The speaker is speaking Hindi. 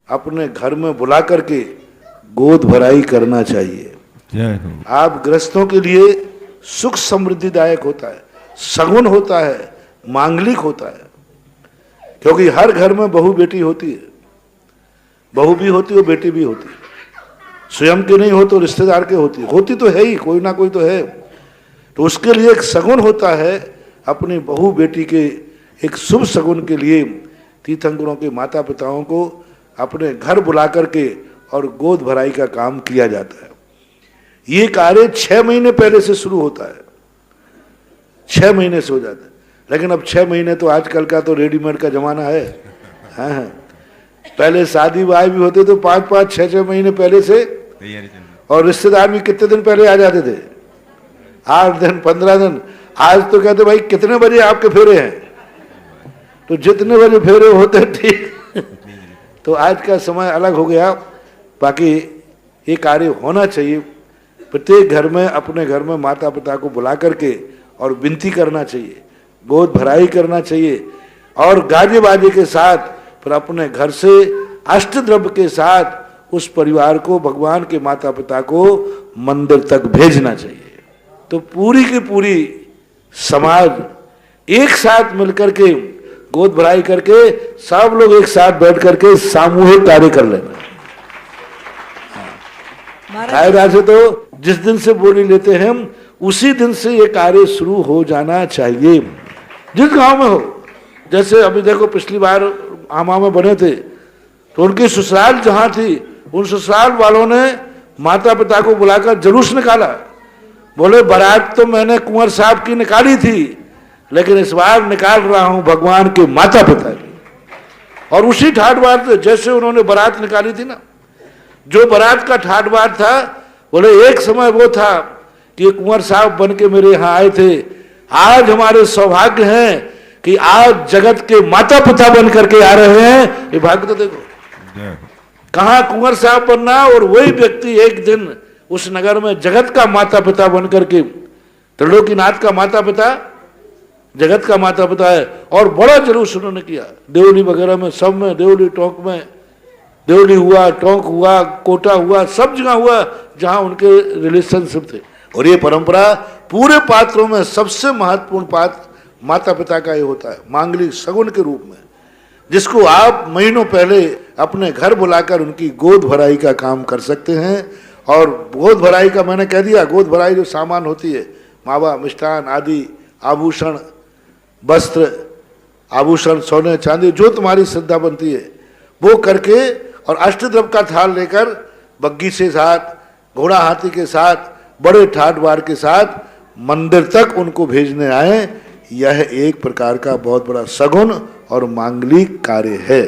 अपने घर में बुला करके गोद भराई करना चाहिए। आप गृहस्थों के लिए सुख समृद्धिदायक होता है, सगुन होता है, मांगलिक होता है। क्योंकि हर घर में बहू बेटी होती है, बहू भी होती है, बेटी भी होती है। स्वयं के नहीं हो तो रिश्तेदार के होती है, होती तो है ही, कोई ना कोई तो है। तो उसके लिए एक सगुन होता है। अपनी बहू बेटी के एक शुभ सगुन के लिए तीर्थंकरों के माता पिताओं को अपने घर बुला करके और गोद भराई का काम किया जाता है। ये कार्य 6 महीने पहले से शुरू होता है, 6 महीने से हो जाता है। लेकिन अब 6 महीने तो आजकल का तो रेडीमेड का जमाना है। हाँ, पहले शादी ब्याह भी होते तो 5-5, 6-6 महीने पहले से, और रिश्तेदार भी कितने दिन पहले आ जाते थे, 8 दिन 15 दिन। आज तो कहते भाई कितने बजे आपके फेरे हैं, तो जितने बजे फेरे होते ठीक। तो आज का समय अलग हो गया। बाकी ये कार्य होना चाहिए। प्रत्येक घर में, अपने घर में माता पिता को बुला करके और विनती करना चाहिए, गोद भराई करना चाहिए, और गाजे बाजे के साथ फिर अपने घर से अष्टद्रव्य के साथ उस परिवार को, भगवान के माता पिता को मंदिर तक भेजना चाहिए। तो पूरी की पूरी समाज एक साथ मिलकर के गोद भराई करके सब लोग एक साथ बैठ करके सामूहिक कार्य कर लेना। कायदा से तो जिस दिन से बोली लेते हैं हम, उसी दिन से ये कार्य शुरू हो जाना चाहिए, जिस गांव में हो। जैसे अभी देखो, पिछली बार आमा में बने थे तो उनकी ससुराल जहां थी, उन ससुराल वालों ने माता पिता को बुलाकर जुलूस निकाला। बोले बारात तो मैंने कुंवर साहब की निकाली थी, लेकिन इस बार निकाल रहा हूं भगवान के माता पिता की। और उसी ठाट बार जैसे उन्होंने बारात निकाली थी ना, जो बारात का ठाट बार था, बोले एक समय वो था कि कुंवर साहब बन के मेरे यहाँ आए थे। आज हमारे सौभाग्य हैं कि आज जगत के माता पिता बन करके आ रहे हैं। ये भाग्य तो देखो, कहाँ कुंवर साहब बनना, और वही व्यक्ति एक दिन उस नगर में जगत का माता पिता बन करके, त्रिलोकीनाथ का माता पिता जगत का माता पिता है। और बड़ा जुलूस उन्होंने किया, देवली वगैरह में, सब में, देवली टोंक में, देवली हुआ, टोंक हुआ, कोटा हुआ, सब जगह हुआ जहां उनके रिलेशनशिप थे। और ये परंपरा पूरे पात्रों में सबसे महत्वपूर्ण पात्र माता पिता का ये होता है, मांगलिक सगुन के रूप में, जिसको आप महीनों पहले अपने घर बुलाकर उनकी गोद भराई का काम कर सकते हैं। और गोद भराई का मैंने कह दिया, गोद भराई जो सामान होती है, मावा, मिष्ठान आदि, आभूषण, वस्त्र, आभूषण, सोने चांदी, जो तुम्हारी श्रद्धा बनती है वो करके, और अष्टद्रव्य का थाल लेकर बग्गी से साथ, घोड़ा हाथी के साथ, बड़े ठाट बार के साथ मंदिर तक उनको भेजने आए। यह एक प्रकार का बहुत बड़ा सगुन और मांगलिक कार्य है।